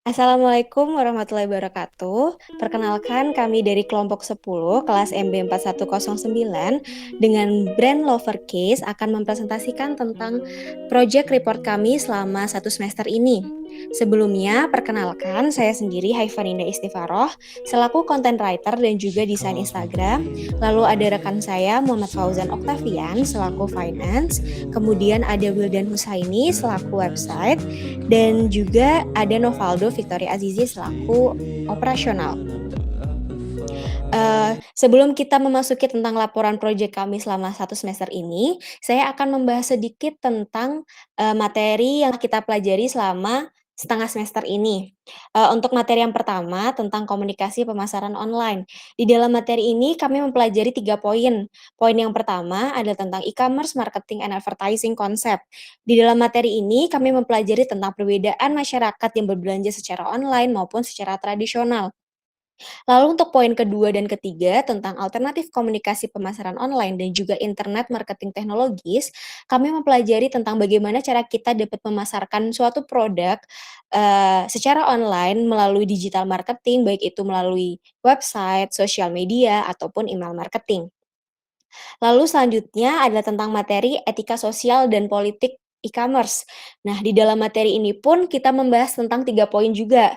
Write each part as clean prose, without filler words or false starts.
Assalamualaikum warahmatullahi wabarakatuh. Perkenalkan kami dari kelompok 10 kelas MB 4109 dengan brand Lovercase akan mempresentasikan tentang project report kami selama satu semester ini. Sebelumnya, perkenalkan saya sendiri Haifaninda Istifaroh selaku content writer dan juga desain Instagram. Lalu ada rekan saya Muhammad Fauzan Oktavian selaku finance, kemudian ada Wildan Husaini selaku website, dan juga ada Novaldo Victoria Azizi selaku operasional. Sebelum kita memasuki tentang laporan proyek kami selama satu semester ini, saya akan membahas sedikit tentang materi yang kita pelajari selama setengah semester ini. Untuk materi yang pertama tentang komunikasi pemasaran online. Di dalam materi ini kami mempelajari 3 poin. Poin yang pertama adalah tentang e-commerce, marketing, and advertising concept. Di dalam materi ini kami mempelajari tentang perbedaan masyarakat yang berbelanja secara online maupun secara tradisional. Lalu untuk poin kedua dan ketiga tentang alternatif komunikasi pemasaran online dan juga internet marketing teknologis, kami mempelajari tentang bagaimana cara kita dapat memasarkan suatu produk secara online melalui digital marketing, baik itu melalui website, sosial media, ataupun email marketing. Lalu selanjutnya adalah tentang materi etika sosial dan politik e-commerce. Nah, di dalam materi ini pun kita membahas tentang 3 poin juga.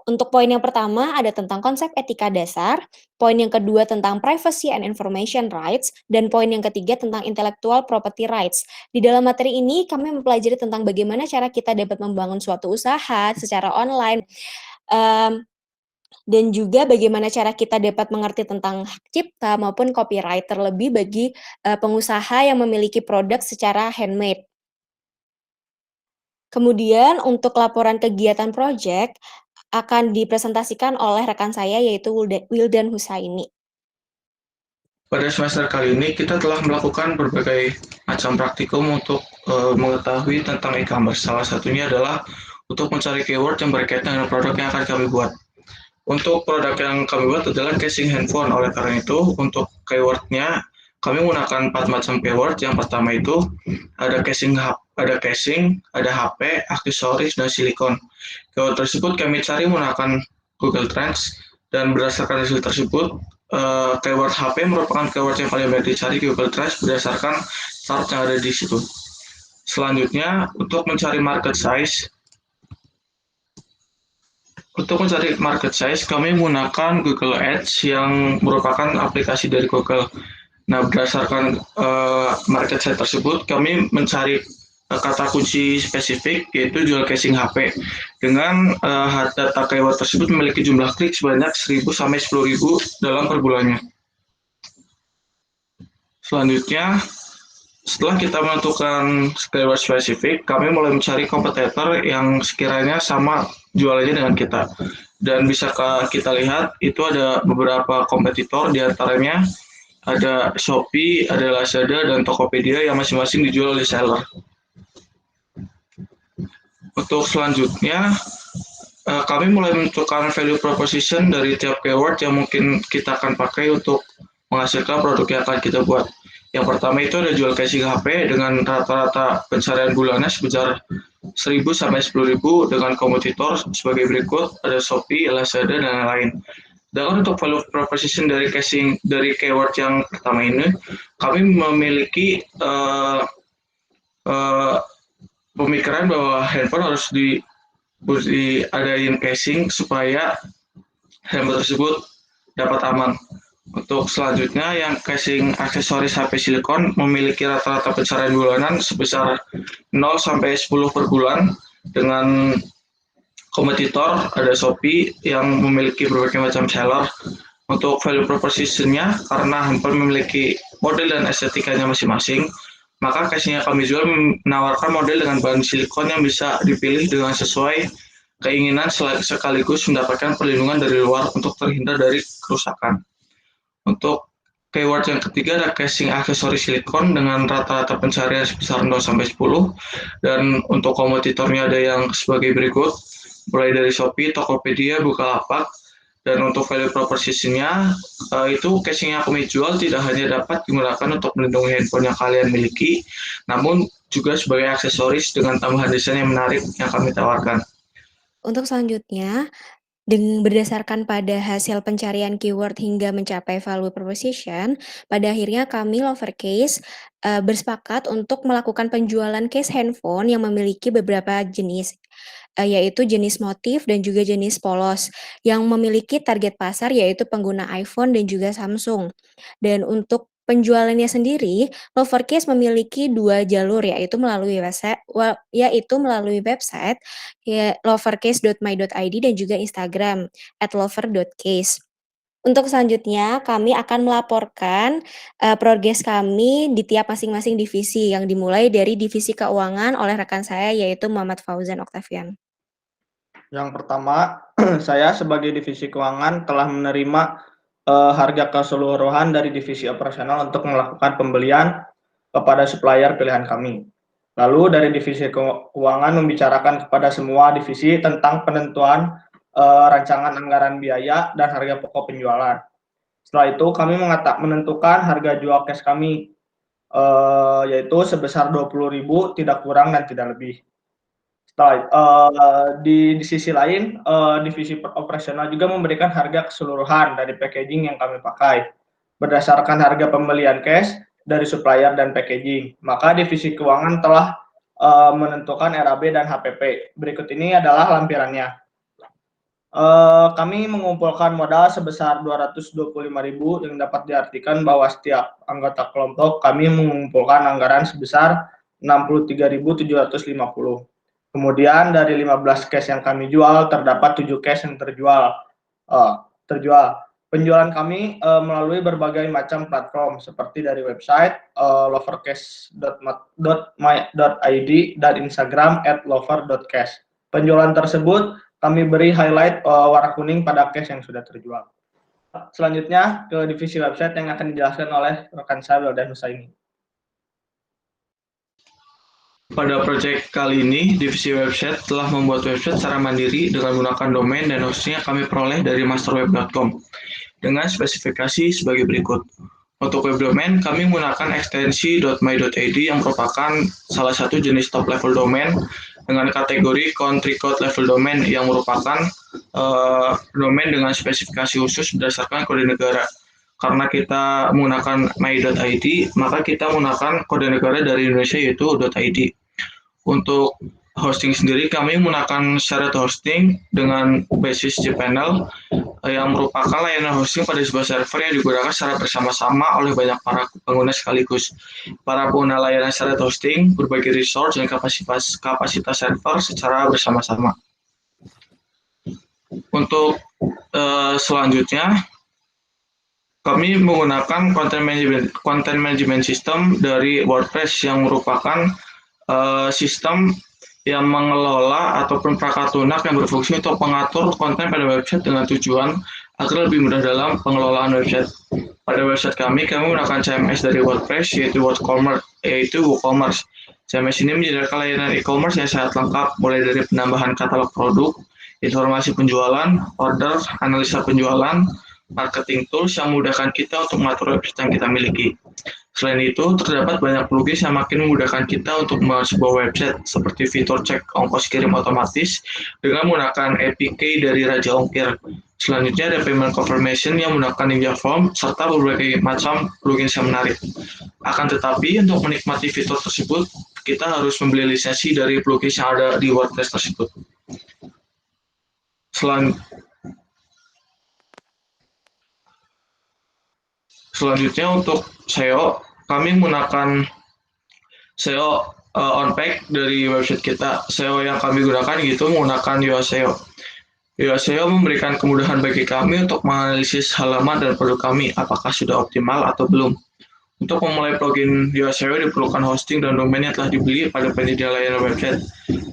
Untuk poin yang pertama ada tentang konsep etika dasar, poin yang kedua tentang privacy and information rights, dan poin yang ketiga tentang intellectual property rights. Di dalam materi ini kami mempelajari tentang bagaimana cara kita dapat membangun suatu usaha secara online. Mmm, dan juga bagaimana cara kita dapat mengerti tentang hak cipta maupun copyright, terlebih bagi, pengusaha yang memiliki produk secara handmade. Kemudian untuk laporan kegiatan projek akan dipresentasikan oleh rekan saya yaitu Wildan Husaini. Pada semester kali ini kita telah melakukan berbagai macam praktikum untuk mengetahui tentang e-commerce. Salah satunya adalah untuk mencari keyword yang berkaitan dengan produk yang akan kami buat. Untuk produk yang kami buat adalah casing handphone. Oleh karena itu, untuk keywordnya kami menggunakan 4 macam keyword. Yang pertama itu ada casing, ada HP, aksesoris, dan silikon. Keyword tersebut kami cari menggunakan Google Trends, dan berdasarkan hasil tersebut, keyword HP merupakan keyword yang paling banyak dicari di Google Trends berdasarkan chart yang ada di situ. Selanjutnya, untuk mencari market size, kami menggunakan Google Ads yang merupakan aplikasi dari Google. Nah, berdasarkan market size tersebut, kami mencari kata kunci spesifik yaitu jual casing HP. Dengan data keyword tersebut memiliki jumlah klik sebanyak 1.000 sampai 10.000 dalam per bulannya. Selanjutnya, setelah kita menentukan keyword spesifik, kami mulai mencari kompetitor yang sekiranya sama jualannya dengan kita. Dan bisa kita lihat, itu ada beberapa kompetitor, diantaranya ada Shopee, ada Lazada, dan Tokopedia yang masing-masing dijual oleh seller. Untuk selanjutnya, kami mulai menentukan value proposition dari tiap keyword yang mungkin kita akan pakai untuk menghasilkan produk yang akan kita buat. Yang pertama itu ada jual casing HP dengan rata-rata pencarian bulannya sebesar 1.000 sampai 10.000 dengan kompetitor sebagai berikut, ada Shopee, Lazada, dan lain-lain. Dan untuk value proposition dari keyword yang pertama ini, kami memiliki pemikiran bahwa handphone harus diadain casing supaya handphone tersebut dapat aman. Untuk selanjutnya yang casing aksesoris HP silikon memiliki rata-rata pencarian bulanan sebesar 0 sampai 10 per bulan. Dengan kompetitor ada Shopee yang memiliki berbagai macam seller. Untuk value proposition-nya, karena handphone memiliki model dan estetikanya masing-masing, maka casing yang kami jual menawarkan model dengan bahan silikon yang bisa dipilih dengan sesuai keinginan sekaligus mendapatkan perlindungan dari luar untuk terhindar dari kerusakan. Untuk keyword yang ketiga ada casing aksesoris silikon dengan rata-rata pencarian sebesar 0 sampai 10, dan untuk kompetitornya ada yang sebagai berikut, mulai dari Shopee, Tokopedia, Bukalapak. Dan untuk value proposition-nya, itu casing yang kami jual tidak hanya dapat digunakan untuk melindungi handphone yang kalian miliki, namun juga sebagai aksesoris dengan tambahan desain yang menarik yang kami tawarkan. Untuk selanjutnya, berdasarkan pada hasil pencarian keyword hingga mencapai value proposition, pada akhirnya kami Lovercase bersepakat untuk melakukan penjualan case handphone yang memiliki beberapa jenis, yaitu jenis motif dan juga jenis polos, yang memiliki target pasar yaitu pengguna iPhone dan juga Samsung. Dan untuk penjualannya sendiri, Lovercase memiliki 2 jalur yaitu melalui website ya lovercase.my.id dan juga Instagram @lover.case. Untuk selanjutnya kami akan melaporkan, progres kami di tiap masing-masing divisi yang dimulai dari divisi keuangan oleh rekan saya yaitu Muhammad Fauzan Oktavian. Yang pertama, saya sebagai divisi keuangan telah menerima harga keseluruhan dari divisi operasional untuk melakukan pembelian kepada supplier pilihan kami. Lalu dari divisi keuangan membicarakan kepada semua divisi tentang penentuan rancangan anggaran biaya dan harga pokok penjualan. Setelah itu kami menentukan harga jual cash kami, yaitu sebesar 20.000 tidak kurang dan tidak lebih. Di sisi lain, divisi operasional juga memberikan harga keseluruhan dari packaging yang kami pakai, berdasarkan harga pembelian cash dari supplier dan packaging. Maka divisi keuangan telah menentukan RAB dan HPP. Berikut ini adalah lampirannya. Kami mengumpulkan modal sebesar 225.000 yang dapat diartikan bahwa setiap anggota kelompok kami mengumpulkan anggaran sebesar 63.750. Kemudian dari 15 cash yang kami jual, terdapat 7 cash yang terjual. Penjualan kami melalui berbagai macam platform seperti dari website lovercash.my.id dan Instagram @lover.cash. Penjualan tersebut kami beri highlight warna kuning pada cash yang sudah terjual. Selanjutnya ke divisi website yang akan dijelaskan oleh rekan saya Wildan Husaini. Pada proyek kali ini, divisi website telah membuat website secara mandiri dengan menggunakan domain dan hostingnya kami peroleh dari masterweb.com dengan spesifikasi sebagai berikut. Untuk web domain, kami menggunakan ekstensi .my.id yang merupakan salah satu jenis top level domain dengan kategori country code level domain yang merupakan domain dengan spesifikasi khusus berdasarkan kode negara. Karena kita menggunakan my.id, maka kita menggunakan kode negara dari Indonesia yaitu .id. Untuk hosting sendiri, kami menggunakan syarat hosting dengan basis cPanel yang merupakan layanan hosting pada sebuah server yang digunakan secara bersama-sama oleh banyak para pengguna sekaligus. Para pengguna layanan syarat hosting berbagi resource dan kapasitas server secara bersama-sama. Untuk selanjutnya, kami menggunakan content management system dari WordPress yang merupakan sistem yang mengelola ataupun perangkat lunak yang berfungsi untuk mengatur konten pada website dengan tujuan agar lebih mudah dalam pengelolaan website. Pada website kami menggunakan CMS dari WordPress yaitu WooCommerce. CMS ini menyediakan layanan e-commerce yang sangat lengkap mulai dari penambahan katalog produk, informasi penjualan, order, analisa penjualan, marketing tools yang memudahkan kita untuk mengatur website yang kita miliki. Selain itu, terdapat banyak plugins yang makin memudahkan kita untuk membuat sebuah website, seperti fitur cek ongkos kirim otomatis dengan menggunakan APK dari Raja Ongkir. Selanjutnya ada payment confirmation yang menggunakan Ninja Form, serta berbagai macam plugins yang menarik. Akan tetapi, untuk menikmati fitur tersebut, kita harus membeli lisensi dari plugins yang ada di WordPress tersebut. Selanjutnya untuk SEO, kami menggunakan SEO on-page dari website kita. SEO yang kami gunakan menggunakan Yoast SEO. Yoast SEO memberikan kemudahan bagi kami untuk menganalisis halaman dan produk kami, apakah sudah optimal atau belum. Untuk memulai plugin Yoast SEO diperlukan hosting dan domain yang telah dibeli pada penyedia layanan website.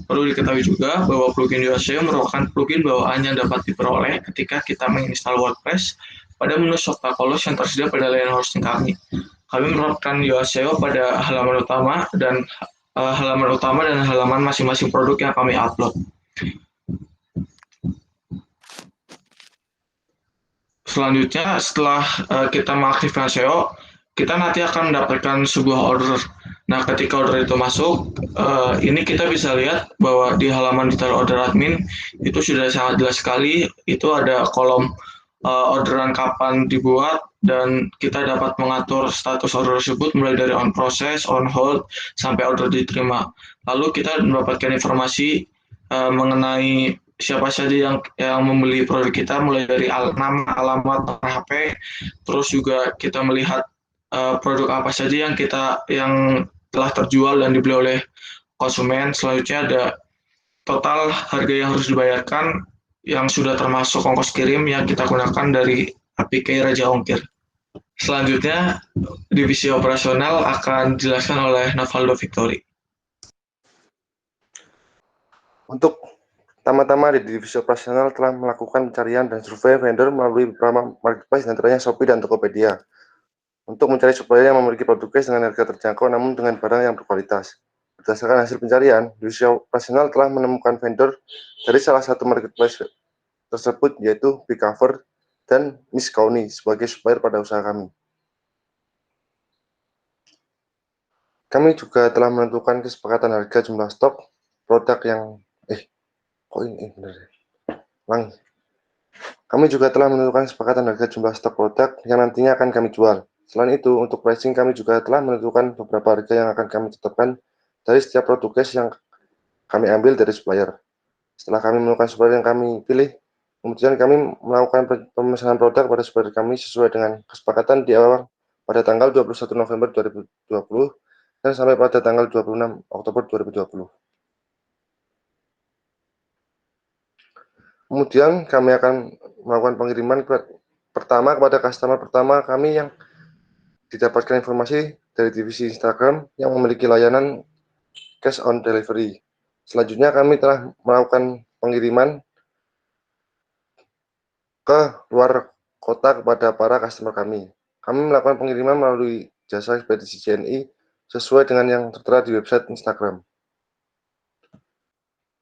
Perlu diketahui juga bahwa plugin Yoast SEO merupakan plugin bawaan yang dapat diperoleh ketika kita menginstal WordPress pada menu Shoptacolos yang tersedia pada layanan hosting kami. Kami menerapkan Yoast SEO pada halaman utama dan halaman masing-masing produk yang kami upload. Selanjutnya, setelah kita mengaktifkan SEO, kita nanti akan mendapatkan sebuah order. Nah, ketika order itu masuk, ini kita bisa lihat bahwa di halaman detail order admin itu sudah sangat jelas sekali, itu ada kolom orderan kapan dibuat, dan kita dapat mengatur status order tersebut mulai dari on process, on hold, sampai order diterima. Lalu kita mendapatkan informasi mengenai siapa saja yang membeli produk kita, mulai dari nama, alamat, nomor HP, terus juga kita melihat produk apa saja yang telah terjual dan dibeli oleh konsumen. Selanjutnya ada total harga yang harus dibayarkan yang sudah termasuk ongkos kirim yang kita gunakan dari APK Raja Ongkir. Selanjutnya, divisi operasional akan dijelaskan oleh Navaldo Victory. Untuk pertama-tama di divisi operasional telah melakukan pencarian dan survei vendor melalui beberapa marketplace, antaranya Shopee dan Tokopedia, untuk mencari supplier yang memiliki produk cash dengan harga terjangkau namun dengan barang yang berkualitas. Berdasarkan hasil pencarian, divisi operasional telah menemukan vendor dari salah satu marketplace tersebut, yaitu Bigcover dan Miss Kauni sebagai supplier pada usaha kami. Kami juga telah menentukan kesepakatan harga jumlah stok produk yang Kami juga telah menentukan kesepakatan harga jumlah stok produk yang nantinya akan kami jual. Selain itu, untuk pricing kami juga telah menentukan beberapa harga yang akan kami tetapkan dari setiap produk cash yang kami ambil dari supplier. Setelah kami menemukan supplier yang kami pilih, kemudian kami melakukan pemesanan produk pada supplier kami sesuai dengan kesepakatan di awal pada tanggal 21 November 2020 dan sampai pada tanggal 26 Oktober 2020. Kemudian kami akan melakukan pengiriman pertama kepada customer pertama kami yang didapatkan informasi dari divisi Instagram yang memiliki layanan cash on delivery. Selanjutnya kami telah melakukan pengiriman ke luar kota kepada para customer kami. Kami melakukan pengiriman melalui jasa ekspedisi JNI sesuai dengan yang tertera di website Instagram.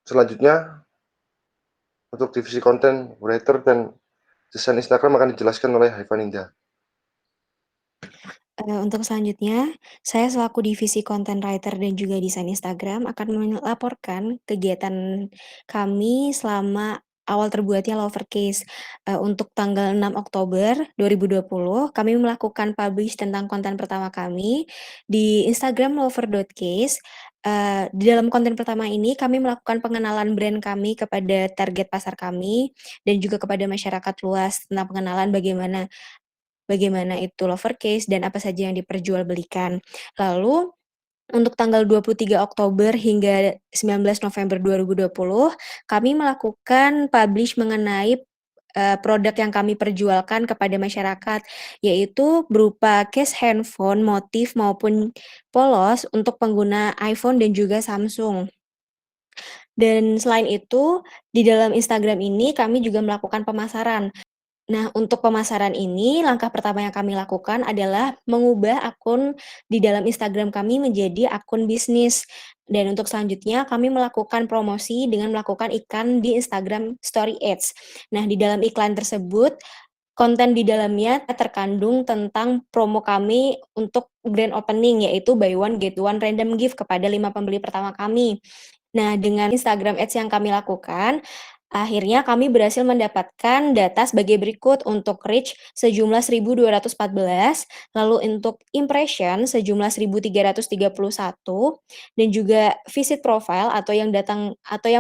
Selanjutnya, untuk divisi konten, writer, dan desain Instagram akan dijelaskan oleh Haifa Ninja. Untuk selanjutnya, saya selaku divisi content writer dan juga desain Instagram akan melaporkan kegiatan kami selama awal terbuatnya Lovercase. Untuk tanggal 6 Oktober 2020, kami melakukan publish tentang konten pertama kami di Instagram lover.case. Di dalam konten pertama ini, kami melakukan pengenalan brand kami kepada target pasar kami dan juga kepada masyarakat luas tentang pengenalan bagaimana itu Lovercase dan apa saja yang diperjualbelikan. Lalu untuk tanggal 23 Oktober hingga 19 November 2020, kami melakukan publish mengenai produk yang kami perjualkan kepada masyarakat, yaitu berupa case handphone, motif maupun polos untuk pengguna iPhone dan juga Samsung. Dan selain itu, di dalam Instagram ini kami juga melakukan pemasaran. Nah, untuk pemasaran ini, langkah pertama yang kami lakukan adalah mengubah akun di dalam Instagram kami menjadi akun bisnis. Dan untuk selanjutnya, kami melakukan promosi dengan melakukan iklan di Instagram Story Ads. Nah, di dalam iklan tersebut, konten di dalamnya terkandung tentang promo kami untuk grand opening, yaitu buy one get one random gift kepada 5 pembeli pertama kami. Nah, dengan Instagram Ads yang kami lakukan, akhirnya kami berhasil mendapatkan data sebagai berikut. Untuk reach sejumlah 1.214, lalu untuk impression sejumlah 1.331, dan juga visit profile atau yang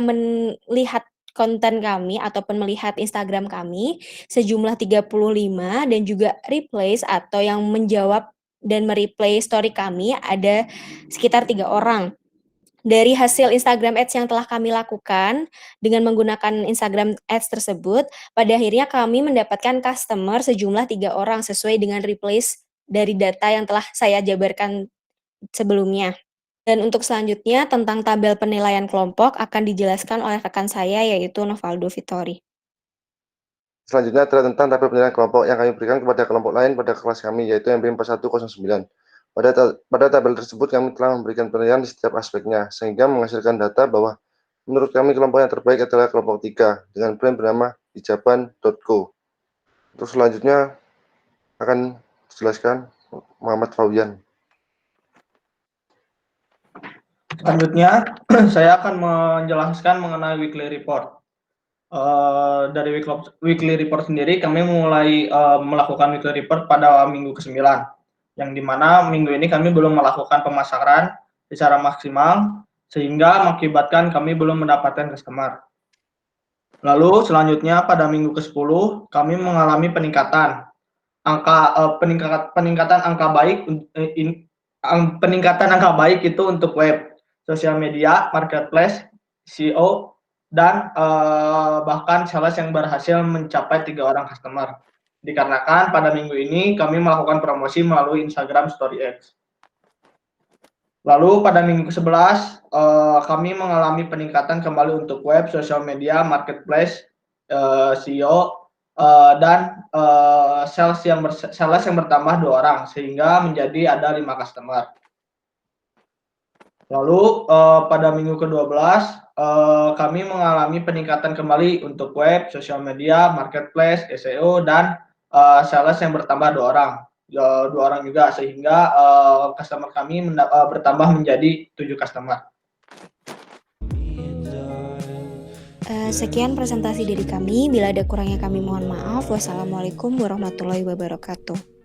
melihat konten kami ataupun melihat Instagram kami sejumlah 35, dan juga replays atau yang menjawab dan mereplay story kami ada sekitar 3 orang. Dari hasil Instagram Ads yang telah kami lakukan dengan menggunakan Instagram Ads tersebut, pada akhirnya kami mendapatkan customer sejumlah 3 orang sesuai dengan replays dari data yang telah saya jabarkan sebelumnya. Dan untuk selanjutnya tentang tabel penilaian kelompok akan dijelaskan oleh rekan saya, yaitu Novaldo Vittori. Selanjutnya adalah tentang tabel penilaian kelompok yang kami berikan kepada kelompok lain pada kelas kami, yaitu MP4109. Pada tabel tersebut kami telah memberikan penilaian di setiap aspeknya, sehingga menghasilkan data bahwa menurut kami kelompok yang terbaik adalah kelompok 3 dengan brand bernama hijaban.co. Terus selanjutnya akan dijelaskan Muhammad Fawian. Selanjutnya, saya akan menjelaskan mengenai weekly report. Dari weekly report sendiri, kami mulai melakukan weekly report pada minggu ke-9, yang dimana minggu ini kami belum melakukan pemasaran secara maksimal, sehingga mengakibatkan kami belum mendapatkan customer. Lalu selanjutnya pada minggu ke-10, kami mengalami peningkatan angka baik itu untuk web, sosial media, marketplace, SEO, dan bahkan sales yang berhasil mencapai 3 orang customer. Dikarenakan pada minggu ini kami melakukan promosi melalui Instagram Story Ads. Lalu pada minggu ke-11 kami mengalami peningkatan kembali untuk web, sosial media, marketplace, SEO, dan sales yang bertambah 2 orang, sehingga menjadi ada 5 customer. Lalu pada minggu ke-12 kami mengalami peningkatan kembali untuk web, sosial media, marketplace, SEO, dan sales yang bertambah 2 orang. 2 orang juga, sehingga customer kami bertambah menjadi 7 customer. Sekian presentasi dari kami. Bila ada kurangnya kami mohon maaf. Wassalamualaikum warahmatullahi wabarakatuh.